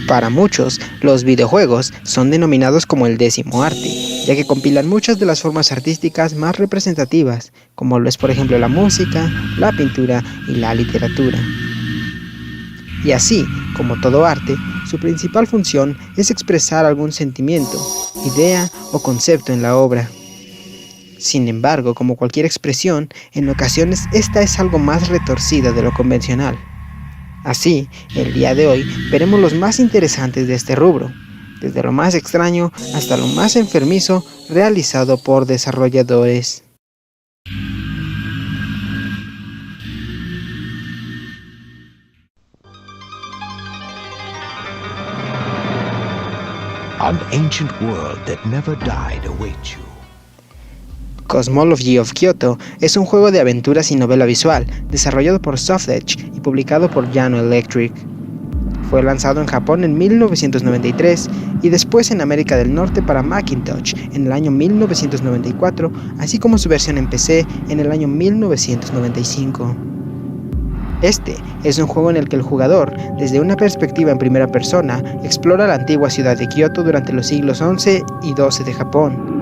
Para muchos, los videojuegos son denominados como el 10º arte, ya que compilan muchas de las formas artísticas más representativas, como lo es por ejemplo la música, la pintura y la literatura. Y así, como todo arte, su principal función es expresar algún sentimiento, idea o concepto en la obra. Sin embargo, como cualquier expresión, en ocasiones esta es algo más retorcida de lo convencional. Así, el día de hoy veremos los más interesantes de este rubro, desde lo más extraño hasta lo más enfermizo realizado por desarrolladores. An ancient world that never died awaits you. Cosmology of Kyoto es un juego de aventuras y novela visual, desarrollado por Softedge y publicado por Yano Electric. Fue lanzado en Japón en 1993 y después en América del Norte para Macintosh en el año 1994, así como su versión en PC en el año 1995. Este es un juego en el que el jugador, desde una perspectiva en primera persona, explora la antigua ciudad de Kyoto durante los siglos XI y XII de Japón.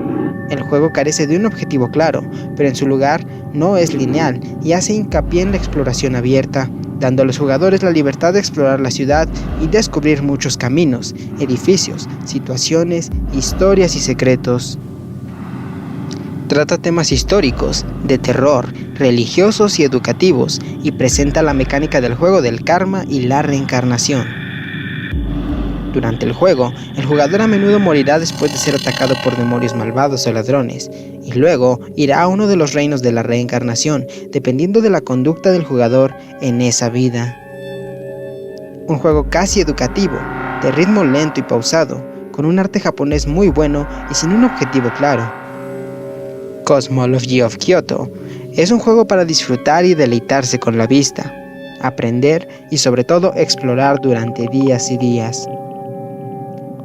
El juego carece de un objetivo claro, pero en su lugar no es lineal y hace hincapié en la exploración abierta, dando a los jugadores la libertad de explorar la ciudad y descubrir muchos caminos, edificios, situaciones, historias y secretos. Trata temas históricos, de terror, religiosos y educativos, y presenta la mecánica del juego del karma y la reencarnación. Durante el juego, el jugador a menudo morirá después de ser atacado por demonios malvados o ladrones, y luego irá a uno de los reinos de la reencarnación, dependiendo de la conducta del jugador en esa vida. Un juego casi educativo, de ritmo lento y pausado, con un arte japonés muy bueno y sin un objetivo claro. Cosmology of Kyoto es un juego para disfrutar y deleitarse con la vista, aprender y sobre todo explorar durante días y días.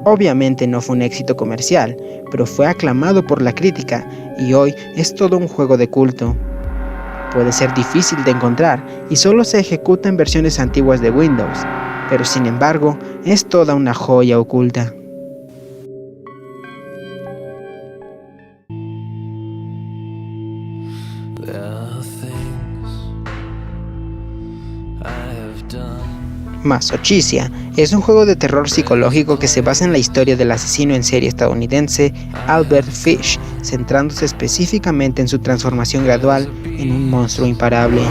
Obviamente no fue un éxito comercial, pero fue aclamado por la crítica y hoy es todo un juego de culto. Puede ser difícil de encontrar y solo se ejecuta en versiones antiguas de Windows, pero sin embargo es toda una joya oculta. Masochisia es un juego de terror psicológico que se basa en la historia del asesino en serie estadounidense Albert Fish, centrándose específicamente en su transformación gradual en un monstruo imparable.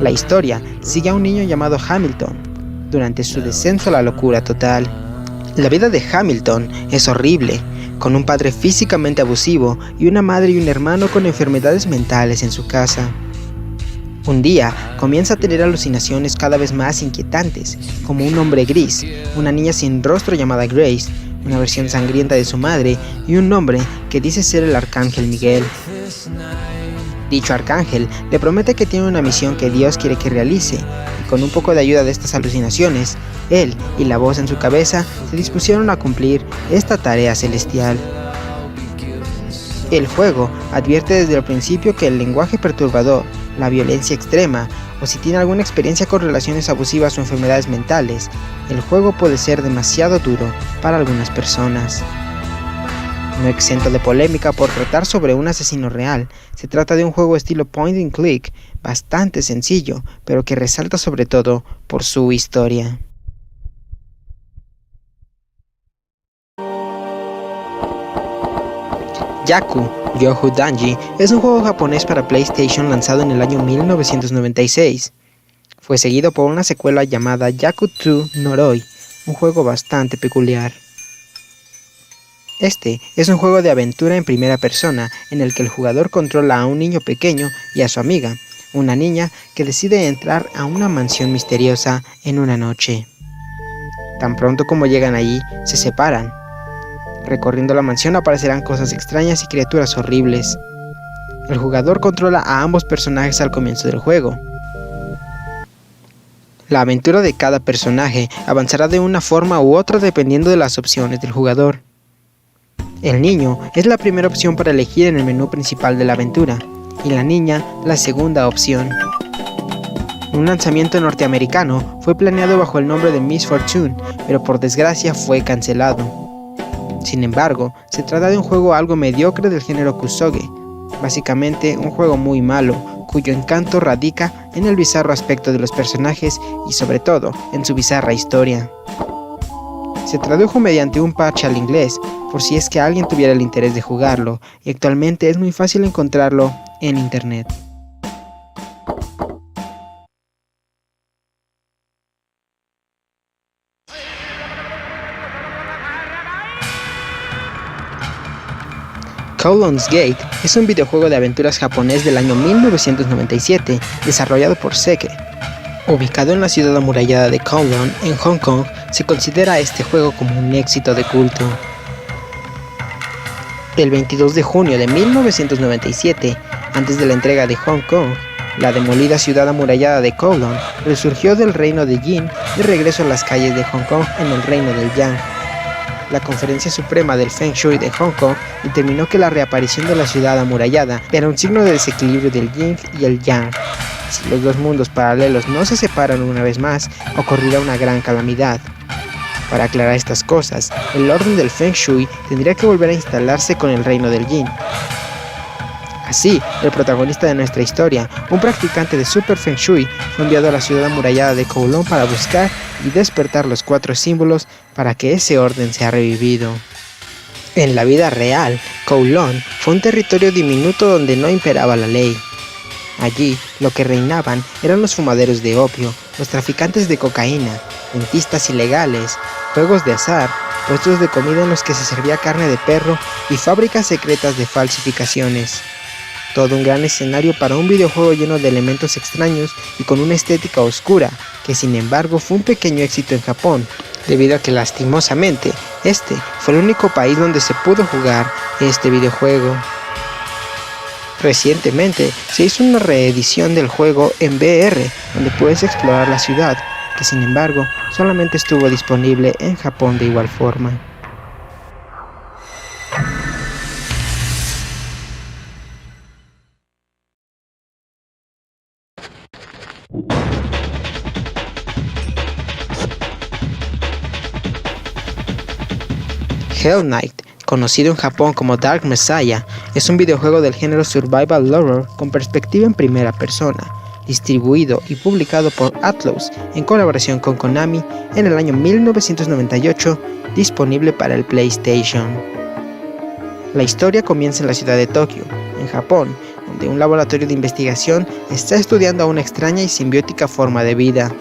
La historia sigue a un niño llamado Hamilton durante su descenso a la locura total. La vida de Hamilton es horrible, con un padre físicamente abusivo y una madre y un hermano con enfermedades mentales en su casa. Un día comienza a tener alucinaciones cada vez más inquietantes, como un hombre gris, una niña sin rostro llamada Grace, una versión sangrienta de su madre y un hombre que dice ser el arcángel Miguel. Dicho arcángel le promete que tiene una misión que Dios quiere que realice, y con un poco de ayuda de estas alucinaciones, él y la voz en su cabeza se dispusieron a cumplir esta tarea celestial. El juego advierte desde el principio que el lenguaje perturbador, la violencia extrema o si tiene alguna experiencia con relaciones abusivas o enfermedades mentales, el juego puede ser demasiado duro para algunas personas. No exento de polémica por tratar sobre un asesino real, se trata de un juego estilo point and click, bastante sencillo, pero que resalta sobre todo por su historia. Yaku Youhou Danji es un juego japonés para PlayStation lanzado en el año 1996. Fue seguido por una secuela llamada Yaku 2 Noroi, un juego bastante peculiar. Este es un juego de aventura en primera persona en el que el jugador controla a un niño pequeño y a su amiga, una niña que decide entrar a una mansión misteriosa en una noche. Tan pronto como llegan allí, se separan. Recorriendo la mansión aparecerán cosas extrañas y criaturas horribles. El jugador controla a ambos personajes al comienzo del juego. La aventura de cada personaje avanzará de una forma u otra dependiendo de las opciones del jugador. El niño es la primera opción para elegir en el menú principal de la aventura, y la niña la segunda opción. Un lanzamiento norteamericano fue planeado bajo el nombre de Miss Fortune, pero por desgracia fue cancelado. Sin embargo, se trata de un juego algo mediocre del género Kusoge, básicamente un juego muy malo, cuyo encanto radica en el bizarro aspecto de los personajes y sobre todo en su bizarra historia. Se tradujo mediante un parche al inglés, por si es que alguien tuviera el interés de jugarlo, y actualmente es muy fácil encontrarlo en internet. Colon's Gate es un videojuego de aventuras japonés del año 1997, desarrollado por Seke. Ubicado en la ciudad amurallada de Kowloon, en Hong Kong, se considera este juego como un éxito de culto. El 22 de junio de 1997, antes de la entrega de Hong Kong, la demolida ciudad amurallada de Kowloon resurgió del reino de Jin de regreso a las calles de Hong Kong en el reino del Yang. La Conferencia Suprema del Feng Shui de Hong Kong determinó que la reaparición de la ciudad amurallada era un signo de desequilibrio del Yin y el Yang. Si los dos mundos paralelos no se separan una vez más, ocurrirá una gran calamidad. Para aclarar estas cosas, el orden del Feng Shui tendría que volver a instalarse con el reino del Yin. Así, el protagonista de nuestra historia, un practicante de Super Feng Shui, fue enviado a la ciudad amurallada de Kowloon para buscar y despertar los 4 símbolos para que ese orden sea revivido. En la vida real, Kowloon fue un territorio diminuto donde no imperaba la ley. Allí, lo que reinaban eran los fumaderos de opio, los traficantes de cocaína, dentistas ilegales, juegos de azar, puestos de comida en los que se servía carne de perro y fábricas secretas de falsificaciones. Todo un gran escenario para un videojuego lleno de elementos extraños y con una estética oscura, que sin embargo fue un pequeño éxito en Japón, debido a que lastimosamente este fue el único país donde se pudo jugar este videojuego. Recientemente se hizo una reedición del juego en VR, donde puedes explorar la ciudad, que sin embargo solamente estuvo disponible en Japón de igual forma. Hell Knight, conocido en Japón como Dark Messiah, es un videojuego del género Survival Horror con perspectiva en primera persona, distribuido y publicado por Atlus en colaboración con Konami en el año 1998, disponible para el PlayStation. La historia comienza en la ciudad de Tokio, en Japón, donde un laboratorio de investigación está estudiando a una extraña y simbiótica forma de vida.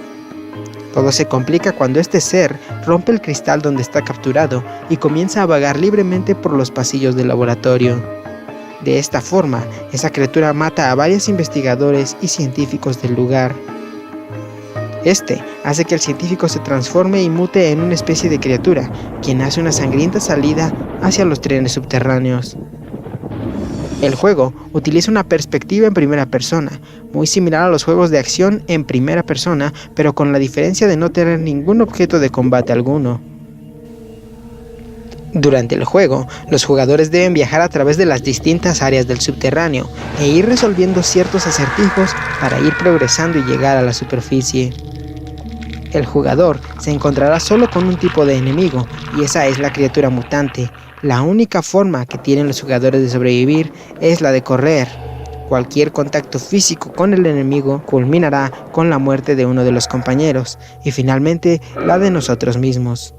Todo se complica cuando este ser rompe el cristal donde está capturado y comienza a vagar libremente por los pasillos del laboratorio. De esta forma, esa criatura mata a varios investigadores y científicos del lugar. Este hace que el científico se transforme y mute en una especie de criatura, quien hace una sangrienta salida hacia los trenes subterráneos. El juego utiliza una perspectiva en primera persona, muy similar a los juegos de acción en primera persona, pero con la diferencia de no tener ningún objeto de combate alguno. Durante el juego, los jugadores deben viajar a través de las distintas áreas del subterráneo e ir resolviendo ciertos acertijos para ir progresando y llegar a la superficie. El jugador se encontrará solo con un tipo de enemigo, y esa es la criatura mutante. La única forma que tienen los jugadores de sobrevivir es la de correr. Cualquier contacto físico con el enemigo culminará con la muerte de uno de los compañeros, y finalmente la de nosotros mismos.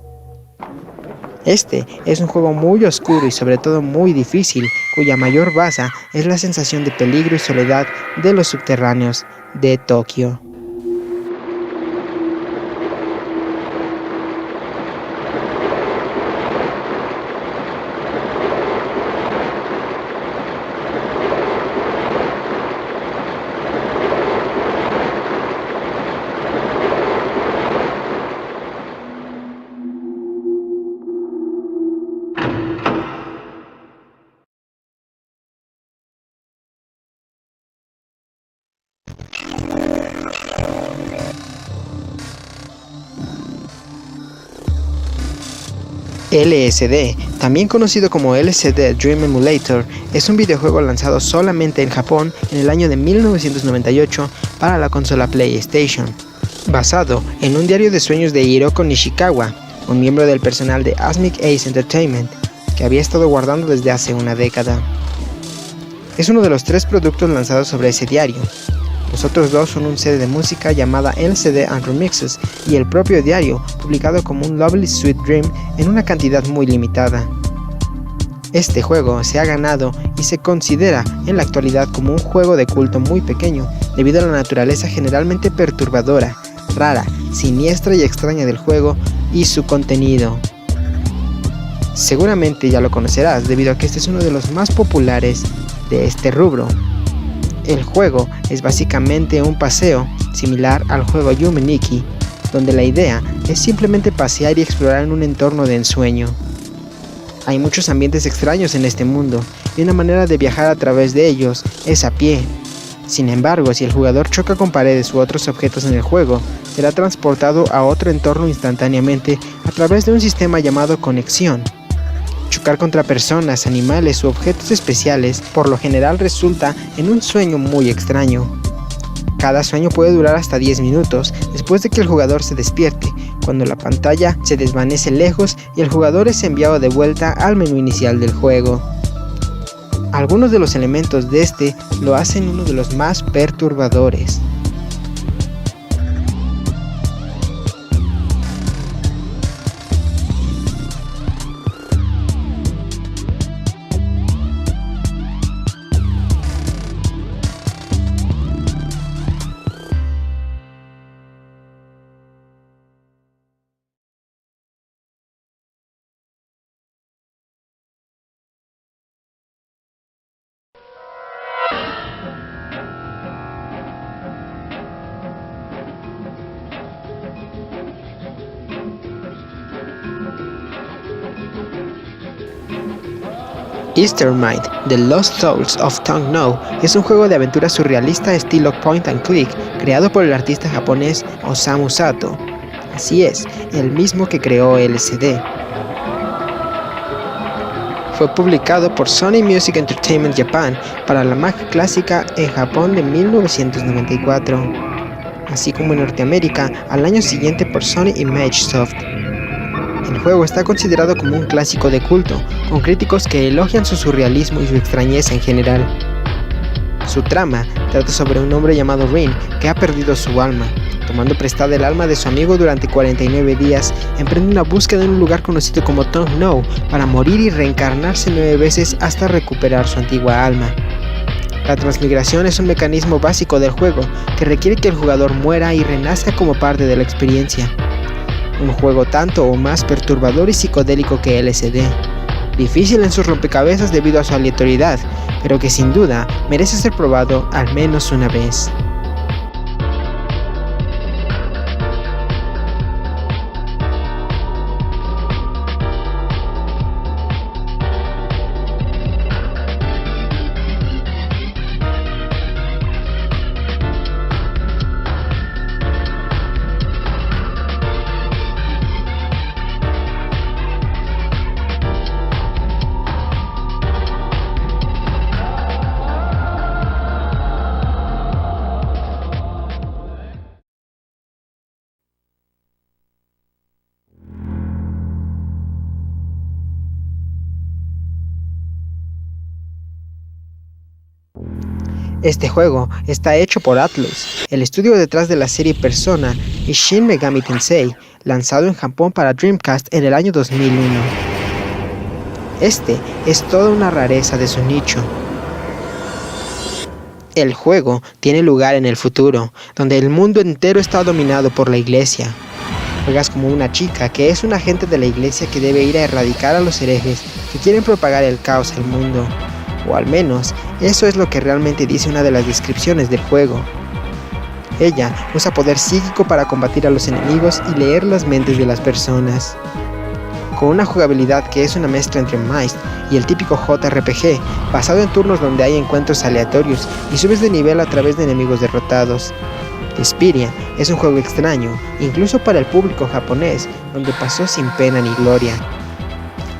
Este es un juego muy oscuro y sobre todo muy difícil, cuya mayor base es la sensación de peligro y soledad de los subterráneos de Tokio. LSD, también conocido como LSD Dream Emulator, es un videojuego lanzado solamente en Japón en el año de 1998 para la consola PlayStation, basado en un diario de sueños de Hiroko Nishikawa, un miembro del personal de Asmik Ace Entertainment, que había estado guardando desde hace una década. Es uno de los 3 productos lanzados sobre ese diario. Los otros 2 son un CD de música llamada LCD and Remixes y el propio diario, publicado como un Lovely Sweet Dream en una cantidad muy limitada. Este juego se ha ganado y se considera en la actualidad como un juego de culto muy pequeño, debido a la naturaleza generalmente perturbadora, rara, siniestra y extraña del juego y su contenido. Seguramente ya lo conocerás debido a que este es uno de los más populares de este rubro. El juego es básicamente un paseo similar al juego Yume Nikki, donde la idea es simplemente pasear y explorar en un entorno de ensueño. Hay muchos ambientes extraños en este mundo y una manera de viajar a través de ellos es a pie. Sin embargo, si el jugador choca con paredes u otros objetos en el juego, será transportado a otro entorno instantáneamente a través de un sistema llamado conexión. Chocar contra personas, animales u objetos especiales por lo general resulta en un sueño muy extraño. Cada sueño puede durar hasta 10 minutos después de que el jugador se despierte, cuando la pantalla se desvanece lejos y el jugador es enviado de vuelta al menú inicial del juego. Algunos de los elementos de este lo hacen uno de los más perturbadores. Eastermind, The Lost Souls of Tung No es un juego de aventura surrealista estilo point and click creado por el artista japonés Osamu Sato. Así es, el mismo que creó LCD. Fue publicado por Sony Music Entertainment Japan para la Mac clásica en Japón de 1994, así como en Norteamérica al año siguiente por Sony Image Soft. El juego está considerado como un clásico de culto, con críticos que elogian su surrealismo y su extrañeza en general. Su trama trata sobre un hombre llamado Rin que ha perdido su alma. Tomando prestada el alma de su amigo durante 49 días, emprende una búsqueda en un lugar conocido como Tung No para morir y reencarnarse 9 veces hasta recuperar su antigua alma. La transmigración es un mecanismo básico del juego que requiere que el jugador muera y renazca como parte de la experiencia. Un juego tanto o más perturbador y psicodélico que LCD. Difícil en sus rompecabezas debido a su aleatoriedad, pero que sin duda merece ser probado al menos una vez. Este juego está hecho por Atlus, el estudio detrás de la serie Persona y Shin Megami Tensei, lanzado en Japón para Dreamcast en el año 2001. Este es toda una rareza de su nicho. El juego tiene lugar en el futuro, donde el mundo entero está dominado por la iglesia. Juegas como una chica que es un agente de la iglesia que debe ir a erradicar a los herejes que quieren propagar el caos al mundo. O al menos, eso es lo que realmente dice una de las descripciones del juego. Ella usa poder psíquico para combatir a los enemigos y leer las mentes de las personas. Con una jugabilidad que es una mezcla entre Myst y el típico JRPG, basado en turnos donde hay encuentros aleatorios y subes de nivel a través de enemigos derrotados. Vesperia es un juego extraño, incluso para el público japonés, donde pasó sin pena ni gloria.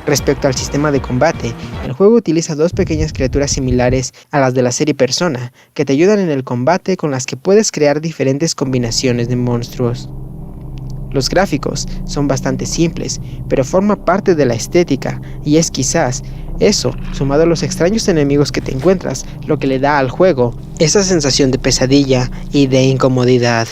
Respecto al sistema de combate, el juego utiliza dos pequeñas criaturas similares a las de la serie Persona, que te ayudan en el combate con las que puedes crear diferentes combinaciones de monstruos. Los gráficos son bastante simples, pero forma parte de la estética, y es quizás eso, sumado a los extraños enemigos que te encuentras, lo que le da al juego esa sensación de pesadilla y de incomodidad.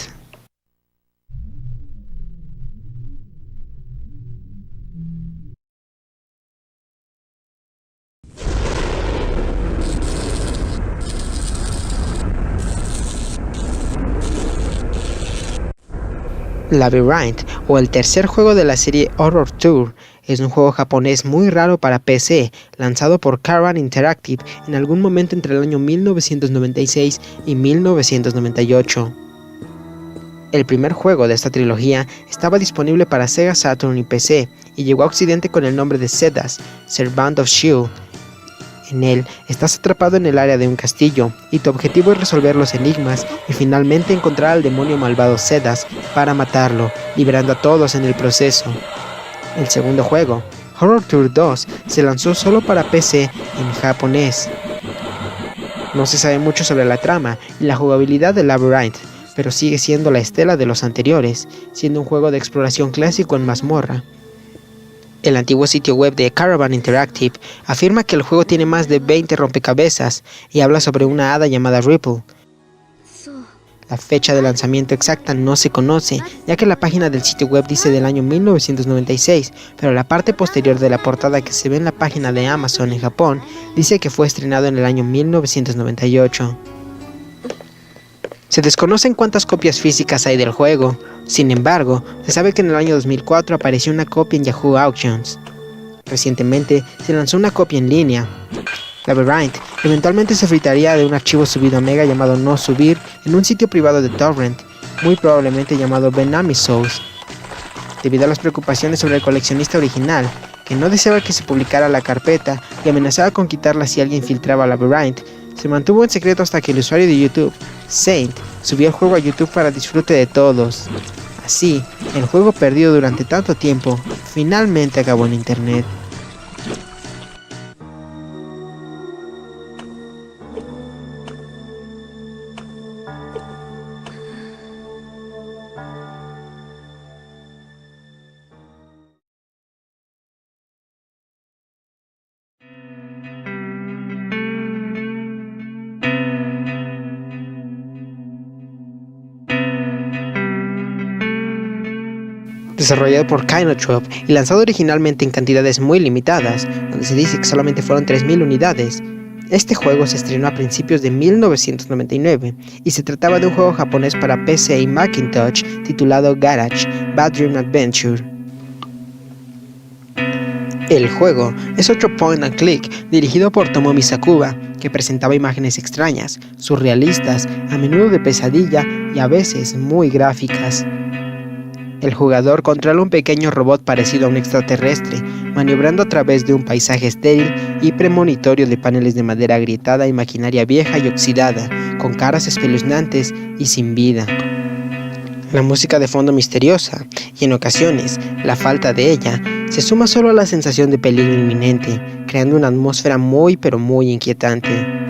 Labyrinth, o el tercer juego de la serie Horror Tour, es un juego japonés muy raro para PC, lanzado por Caravan Interactive en algún momento entre el año 1996 y 1998. El primer juego de esta trilogía estaba disponible para Sega Saturn y PC, y llegó a Occidente con el nombre de Zedas, Servant of Shield. En él, estás atrapado en el área de un castillo, y tu objetivo es resolver los enigmas y finalmente encontrar al demonio malvado Zedas para matarlo, liberando a todos en el proceso. El segundo juego, Horror Tour 2, se lanzó solo para PC en japonés. No se sabe mucho sobre la trama y la jugabilidad de Labyrinth, pero sigue siendo la estela de los anteriores, siendo un juego de exploración clásico en mazmorra. El antiguo sitio web de Caravan Interactive afirma que el juego tiene más de 20 rompecabezas y habla sobre una hada llamada Ripple. La fecha de lanzamiento exacta no se conoce, ya que la página del sitio web dice del año 1996, pero la parte posterior de la portada que se ve en la página de Amazon en Japón dice que fue estrenado en el año 1998. Se desconocen cuántas copias físicas hay del juego. Sin embargo, se sabe que en el año 2004 apareció una copia en Yahoo Auctions. Recientemente se lanzó una copia en línea. Labyrinth eventualmente se filtraría de un archivo subido a Mega llamado No Subir en un sitio privado de torrent, muy probablemente llamado Benami Source. Debido a las preocupaciones sobre el coleccionista original, que no deseaba que se publicara la carpeta y amenazaba con quitarla si alguien filtraba Labyrinth, se mantuvo en secreto hasta que el usuario de YouTube, Saint, subió el juego a YouTube para disfrute de todos. Así, el juego perdido durante tanto tiempo, finalmente acabó en internet. Desarrollado por Kinotrope y lanzado originalmente en cantidades muy limitadas, donde se dice que solamente fueron 3000 unidades. Este juego se estrenó a principios de 1999 y se trataba de un juego japonés para PC y Macintosh titulado Garage: Bad Dream Adventure. El juego es otro point and click dirigido por Tomomi Sakuba, que presentaba imágenes extrañas, surrealistas, a menudo de pesadilla y a veces muy gráficas. El jugador controla un pequeño robot parecido a un extraterrestre, maniobrando a través de un paisaje estéril y premonitorio de paneles de madera agrietada y maquinaria vieja y oxidada, con caras espeluznantes y sin vida. La música de fondo misteriosa, y en ocasiones la falta de ella, se suma solo a la sensación de peligro inminente, creando una atmósfera muy pero muy inquietante.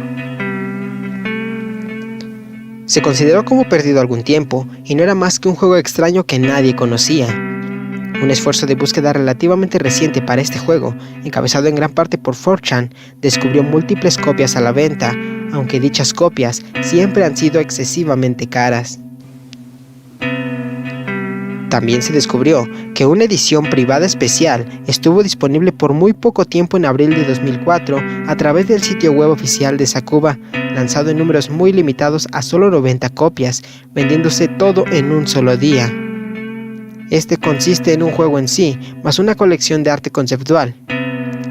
Se consideró como perdido algún tiempo, y no era más que un juego extraño que nadie conocía. Un esfuerzo de búsqueda relativamente reciente para este juego, encabezado en gran parte por 4chan, descubrió múltiples copias a la venta, aunque dichas copias siempre han sido excesivamente caras. También se descubrió que una edición privada especial estuvo disponible por muy poco tiempo en abril de 2004 a través del sitio web oficial de Sakuba, lanzado en números muy limitados a solo 90 copias, vendiéndose todo en un solo día. Este consiste en un juego en sí, más una colección de arte conceptual.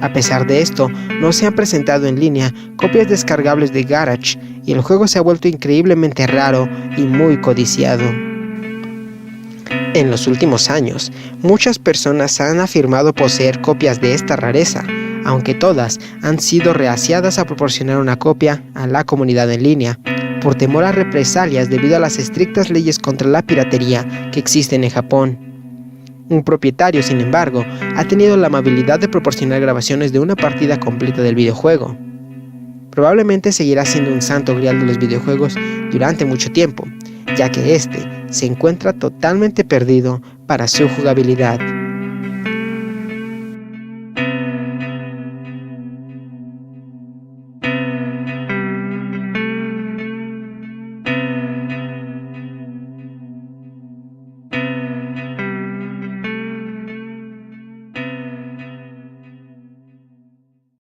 A pesar de esto, no se han presentado en línea copias descargables de Garage, y el juego se ha vuelto increíblemente raro y muy codiciado. En los últimos años, muchas personas han afirmado poseer copias de esta rareza, aunque todas han sido reaciadas a proporcionar una copia a la comunidad en línea, por temor a represalias debido a las estrictas leyes contra la piratería que existen en Japón. Un propietario, sin embargo, ha tenido la amabilidad de proporcionar grabaciones de una partida completa del videojuego. Probablemente seguirá siendo un santo grial de los videojuegos durante mucho tiempo, ya que este se encuentra totalmente perdido para su jugabilidad.